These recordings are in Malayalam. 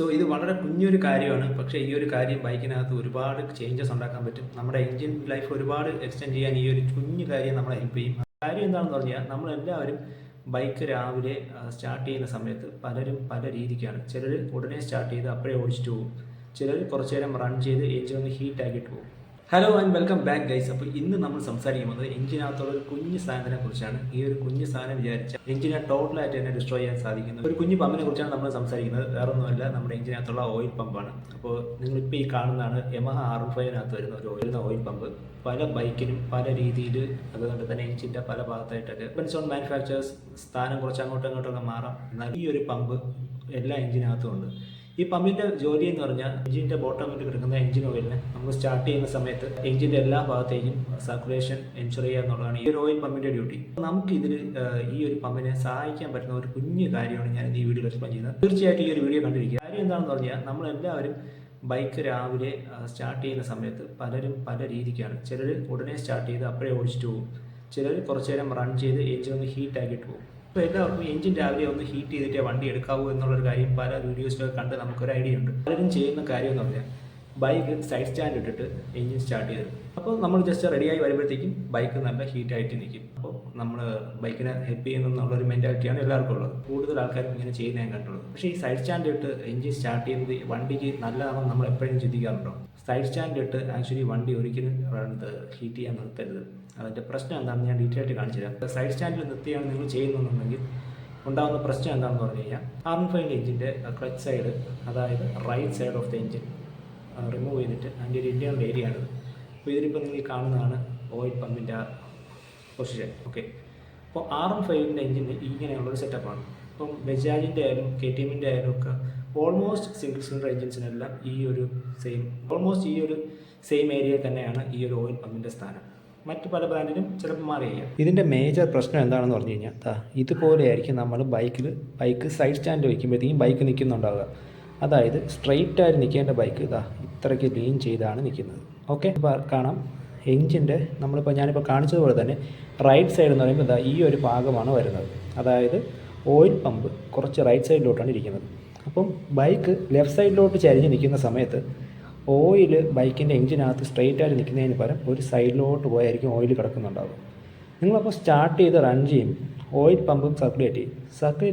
സോ ഇത് വളരെ കുഞ്ഞൊരു കാര്യമാണ്. പക്ഷേ ഈ ഒരു കാര്യം ബൈക്കിനകത്ത് ഒരുപാട് ചേഞ്ചസ് ഉണ്ടാക്കാൻ പറ്റും. നമ്മുടെ എഞ്ചിൻ ലൈഫ് ഒരുപാട് എക്സ്റ്റെൻഡ് ചെയ്യാൻ ഈ ഒരു കുഞ്ഞു കാര്യം നമ്മളെ ഹെൽപ്പ് ചെയ്യും. കാര്യം എന്താണെന്ന് പറഞ്ഞാൽ നമ്മളെല്ലാവരും ബൈക്ക് രാവിലെ സ്റ്റാർട്ട് ചെയ്യുന്ന സമയത്ത് പലരും പല രീതിക്കാണ്. ചിലർ ഉടനെ സ്റ്റാർട്ട് ചെയ്ത് അപ്പോഴേ ഓടിച്ചിട്ട് പോകും. ചിലർ കുറച്ച് നേരം റൺ ചെയ്ത് എഞ്ചിൻ ഒന്ന് ഹീറ്റ് ആക്കിയിട്ട് പോകും. Hello and welcome back guys. അപ്പോൾ ഇന്ന് നമ്മൾ സംസാരിക്കുന്നത് എഞ്ചിനകത്തുള്ള ഒരു കുഞ്ഞു സാധനത്തിനെ കുറിച്ചാണ്. ഈ ഒരു കുഞ്ഞു സാധനം വിചാരിച്ച എഞ്ചിനെ ടോട്ടലായിട്ട് തന്നെ ഡിസ്ട്രോയ് ചെയ്യാൻ സാധിക്കുന്നത് ഒരു കുഞ്ഞു പമ്പിനെ കുറിച്ചാണ് നമ്മൾ സംസാരിക്കുന്നത്. വേറെ ഒന്നുമല്ല, നമ്മുടെ എഞ്ചിനകത്തുള്ള ഓയിൽ പമ്പാണ്. അപ്പോൾ നിങ്ങളിപ്പോൾ ഈ കാണുന്നതാണ് യമഹ R15 വരുന്ന ഒരു ഓയിൽ പമ്പ്. പല ബൈക്കിനും പല രീതിയിൽ, അതുകൊണ്ട് തന്നെ എഞ്ചിൻ്റെ പല ഭാഗത്തായിട്ടൊക്കെ ഡിപ്പെൻസ് ഓൺ മാനുഫാക്ചേഴ്സ് സ്ഥാനം കുറച്ച് അങ്ങോട്ടും ഇങ്ങോട്ടൊക്കെ മാറാം. എന്നാൽ ഈ ഒരു പമ്പ് എല്ലാ എഞ്ചിനകത്തും ഉണ്ട്. ഈ പമ്പിൻ്റെ ജോലി എന്ന് പറഞ്ഞാൽ എഞ്ചിൻ്റെ ബോട്ടമിൽ കിടക്കുന്ന എഞ്ചിൻ ഓയിലിനെ നമ്മൾ സ്റ്റാർട്ട് ചെയ്യുന്ന സമയത്ത് എഞ്ചിൻ്റെ എല്ലാ ഭാഗത്തേക്കും സർക്കുലേഷൻ എൻഷുർ ചെയ്യുക എന്നുള്ളതാണ് ഈ ഒരു ഓയിൽ പമ്പിൻ്റെ ഡ്യൂട്ടി. നമുക്കിതിൽ ഈ ഒരു പമ്പിനെ സഹായിക്കാൻ പറ്റുന്ന ഒരു കുഞ്ഞു കാര്യമാണ് ഞാൻ ഈ വീഡിയോയിൽ എക്സ്പ്ലെയിൻ ചെയ്യുന്നത്. തീർച്ചയായിട്ടും ഈ ഒരു വീഡിയോ കണ്ടിരിക്കുക. കാര്യം എന്താണെന്ന് പറഞ്ഞാൽ നമ്മളെല്ലാവരും ബൈക്ക് രാവിലെ സ്റ്റാർട്ട് ചെയ്യുന്ന സമയത്ത് പലരും പല രീതിക്കാണ്. ചിലർ ഉടനെ സ്റ്റാർട്ട് ചെയ്ത് അപ്പോഴേ ഓടിച്ചിട്ട് പോകും. ചിലർ കുറച്ച് നേരം റൺ ചെയ്ത് എഞ്ചിൻ ഒന്ന് ഹീറ്റ് ആക്കിയിട്ട് പോകും. ഇപ്പോൾ എല്ലാവർക്കും എഞ്ചിൻ രാവിലെ ഒന്ന് ഹീറ്റ് ചെയ്തിട്ടേ വണ്ടി എടുക്കാവൂ എന്നുള്ളൊരു കാര്യം പല വീഡിയോസിലൊക്കെ കണ്ട് നമുക്കൊരു ഐഡിയ ഉണ്ട്. പലരും ചെയ്യുന്ന കാര്യം എന്ന് പറഞ്ഞാൽ ബൈക്ക് സൈഡ് സ്റ്റാൻഡ് ഇട്ടിട്ട് എഞ്ചിൻ സ്റ്റാർട്ട് ചെയ്തു. അപ്പോൾ നമ്മൾ ജസ്റ്റ് റെഡിയായി വരുമ്പോഴത്തേക്കും ബൈക്ക് നല്ല ഹീറ്റായിട്ട് നിൽക്കും. അപ്പോൾ നമ്മൾ ബൈക്കിനെ ഹെൽപ്പ് ചെയ്യുന്നതെന്നുള്ളൊരു മെൻറ്റാലിറ്റിയാണ് എല്ലാവർക്കും ഉള്ളത്. കൂടുതൽ ആൾക്കാരും ഇങ്ങനെ ചെയ്യുന്ന ഞാൻ കണ്ടുള്ളത്. പക്ഷേ ഈ സൈഡ് സ്റ്റാൻഡ് ഇട്ട് എഞ്ചിൻ സ്റ്റാർട്ട് ചെയ്യുന്നത് വണ്ടിക്ക് നല്ലതാണെന്ന് നമ്മൾ എപ്പോഴും ചിന്തിക്കാറുണ്ടോ? സൈഡ് സ്റ്റാൻഡ് ഇട്ട് ആക്ച്വലി വണ്ടി ഒരിക്കലും ഹീറ്റ് ചെയ്യാൻ നിർത്തരുത്. അതിൻ്റെ പ്രശ്നം എന്താണെന്ന് ഞാൻ ഡീറ്റെയിൽ ആയിട്ട് കാണിച്ചു തരാം. സൈഡ് സ്റ്റാൻഡിൽ നിർത്തിയാണ് നിങ്ങൾ ചെയ്യുന്നുണ്ടെങ്കിൽ ഉണ്ടാകുന്ന പ്രശ്നം എന്താണെന്ന് പറഞ്ഞു കഴിഞ്ഞാൽ R15 എഞ്ചിൻ്റെ ക്ലച്ച് സൈഡ്, അതായത് right side of the engine remove ചെയ്തിട്ട് അതിൻ്റെ ഒരു ഇന്റേണൽ ഏരിയ ആണിത്. അപ്പോൾ ഇതിലിപ്പോൾ നിങ്ങൾ കാണുന്നതാണ് ഓയിൽ പമ്പിൻ്റെ പൊസിഷൻ. ഓക്കെ, അപ്പോൾ R15 എഞ്ചിന് ഇങ്ങനെയുള്ളൊരു സെറ്റപ്പാണ്. ഇപ്പം ബജാജിൻ്റെ ആയാലും KTMൻ്റെ ആയാലും ഒക്കെ ഓൾമോസ്റ്റ് സിംഗിൾ സിലിണ്ടർ എഞ്ചിൻസിനെല്ലാം ഈ ഒരു സെയിം ഏരിയയിൽ തന്നെയാണ് ഈ ഒരു ഓയിൽ പമ്പിൻ്റെ സ്ഥാനം. മറ്റ് പല ബ്രാൻഡിനും ചിലപ്പോൾ മാറിയിരിക്കാം. ഇതിൻ്റെ മേജർ പ്രശ്നം എന്താണെന്ന് പറഞ്ഞു കഴിഞ്ഞാൽ ഇതുപോലെയായിരിക്കും നമ്മൾ ബൈക്ക് സൈഡ് സ്റ്റാൻഡ് വയ്ക്കുമ്പോഴത്തേക്കും ബൈക്ക് നിൽക്കുന്നുണ്ടാവുക. അതായത് സ്ട്രെയിറ്റ് ആയിട്ട് നിൽക്കേണ്ട ബൈക്ക് ഇത്രയ്ക്ക് ലീൻ ചെയ്താണ് നിൽക്കുന്നത്. ഓക്കെ, ഇപ്പോൾ കാണാം എഞ്ചിൻ്റെ ഞാനിപ്പോൾ കാണിച്ചതുപോലെ തന്നെ റൈറ്റ് സൈഡ് എന്ന് പറയുമ്പോൾ ഈ ഒരു ഭാഗമാണ് വരുന്നത്. അതായത് ഓയിൽ പമ്പ് കുറച്ച് റൈറ്റ് സൈഡിലോട്ടാണ് ഇരിക്കുന്നത്. അപ്പം ബൈക്ക് ലെഫ്റ്റ് സൈഡിലോട്ട് ചരിഞ്ഞ് നിൽക്കുന്ന സമയത്ത് ഓയിൽ ബൈക്കിൻ്റെ എഞ്ചിനകത്ത് സ്ട്രെയിറ്റ് ആയിട്ട് നിൽക്കുന്നതിന് പകരം ഒരു സൈഡിലോട്ട് പോയായിരിക്കും ഓയിൽ കിടക്കുന്നുണ്ടാവും. നിങ്ങളപ്പോൾ സ്റ്റാർട്ട് ചെയ്ത് റൺ ചെയ്യും, ഓയിൽ പമ്പും സർക്കുലേറ്റ്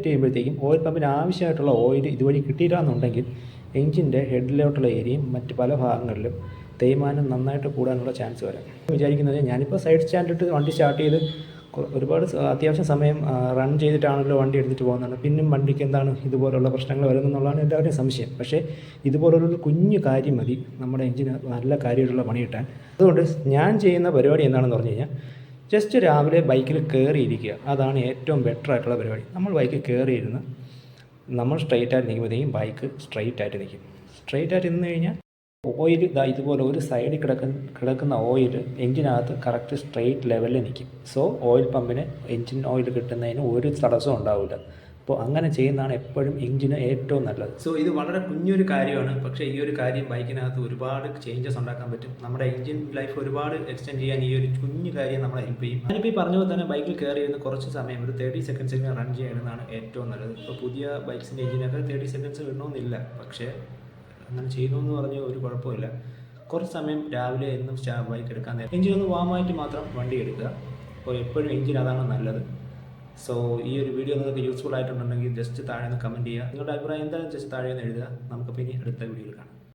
ചെയ്യുമ്പോഴത്തേക്കും ഓയിൽ പമ്പിന് ആവശ്യമായിട്ടുള്ള ഓയിൽ ഇതുവഴി കിട്ടിയില്ലാന്നുണ്ടെങ്കിൽ എഞ്ചിൻ്റെ ഹെഡിലോട്ടുള്ള ഏരിയയും മറ്റ് പല ഭാഗങ്ങളിലും തേയ്മാനം നന്നായിട്ട് കൂടാനുള്ള ചാൻസ് വരാം. വിചാരിക്കുന്നത് ഞാനിപ്പോൾ സൈഡ് സ്റ്റാൻഡിട്ട് വണ്ടി സ്റ്റാർട്ട് ചെയ്ത് ഒരുപാട് അത്യാവശ്യം സമയം റൺ ചെയ്തിട്ടാണല്ലോ വണ്ടി എടുത്തിട്ട് പോകുന്നത്. പിന്നും വണ്ടിക്ക് എന്താണ് ഇതുപോലുള്ള പ്രശ്നങ്ങൾ വരുന്നതെന്നുള്ളതാണ് എല്ലാവരുടെയും സംശയം. പക്ഷേ ഇതുപോലുള്ളൊരു കുഞ്ഞു കാര്യം മതി നമ്മുടെ എഞ്ചിന് നല്ല കാര്യമായിട്ടുള്ള പണി കിട്ടാൻ. അതുകൊണ്ട് ഞാൻ ചെയ്യുന്ന പരിപാടി എന്താണെന്ന് പറഞ്ഞു കഴിഞ്ഞാൽ ജസ്റ്റ് രാവിലെ ബൈക്കിൽ കയറിയിരിക്കുക. അതാണ് ഏറ്റവും ബെറ്റർ ആയിട്ടുള്ള പരിപാടി. നമ്മൾ ബൈക്കിൽ കയറിയിരുന്ന് നമ്മൾ സ്ട്രെയിറ്റ് ആയിട്ട് നിൽക്കുമ്പോഴത്തേക്കും ബൈക്ക് സ്ട്രെയിറ്റ് ആയിട്ട് നിൽക്കും. സ്ട്രെയിറ്റ് ആയിട്ട് നിന്ന് കഴിഞ്ഞാൽ ഓയിൽ ഇതുപോലെ ഒരു സൈഡിൽ കിടക്കുന്ന ഓയിൽ എഞ്ചിനകത്ത് കറക്റ്റ് സ്ട്രെയിറ്റ് ലെവലിൽ നിൽക്കും. സോ ഓയിൽ പമ്പിന് എഞ്ചിൻ ഓയിൽ കിട്ടുന്നതിന് ഒരു തടസ്സവും ഉണ്ടാവില്ല. അപ്പോൾ അങ്ങനെ ചെയ്യുന്നതാണ് എപ്പോഴും എഞ്ചിന് ഏറ്റവും നല്ലത്. സോ ഇത് വളരെ കുഞ്ഞൊരു കാര്യമാണ്. പക്ഷേ ഈ ഒരു കാര്യം ബൈക്കിനകത്ത് ഒരുപാട് ചേഞ്ചസ് ഉണ്ടാക്കാൻ പറ്റും. നമ്മുടെ എഞ്ചിൻ ലൈഫ് ഒരുപാട് എക്സ്റ്റെൻഡ് ചെയ്യാൻ ഈ ഒരു കുഞ്ഞു കാര്യം നമ്മളെ ഹെൽപ്പ് ചെയ്യും. ഞാനിപ്പോൾ ഈ പറഞ്ഞതുപോലെ തന്നെ ബൈക്കിൽ കയറി വരുന്ന കുറച്ച് സമയം ഒരു 30 സെക്കൻഡ്സിന് റൺ ചെയ്യുന്നതാണ് ഏറ്റവും നല്ലത്. ഇപ്പോൾ പുതിയ ബൈക്സിൻ്റെ എഞ്ചിനൊക്കെ 30 സെക്കൻഡ്സ് വിടണമെന്നില്ല. പക്ഷേ അങ്ങനെ ചെയ്യണമെന്ന് പറഞ്ഞ് ഒരു കുഴപ്പമില്ല. കുറച്ച് സമയം രാവിലെ എന്നും ബൈക്ക് എടുക്കാൻ നേരം എഞ്ചിൻ ഒന്ന് വാമായിട്ട് മാത്രം വണ്ടി എടുക്കുക. അപ്പോൾ എപ്പോഴും എഞ്ചിൻ അതാണ് നല്ലത്. സോ ഈ ഒരു വീഡിയോ നിങ്ങൾക്ക് യൂസ്ഫുൾ ആയിട്ടുണ്ടെങ്കിൽ ജസ്റ്റ് താഴെ നിന്ന് കമൻറ്റ് ചെയ്യുക. നിങ്ങളുടെ അഭിപ്രായം എന്തായാലും ജസ്റ്റ് താഴെ നിന്ന് എഴുതുക. നമുക്ക് പിന്നെ അടുത്ത വീഡിയോയിൽ കാണാം.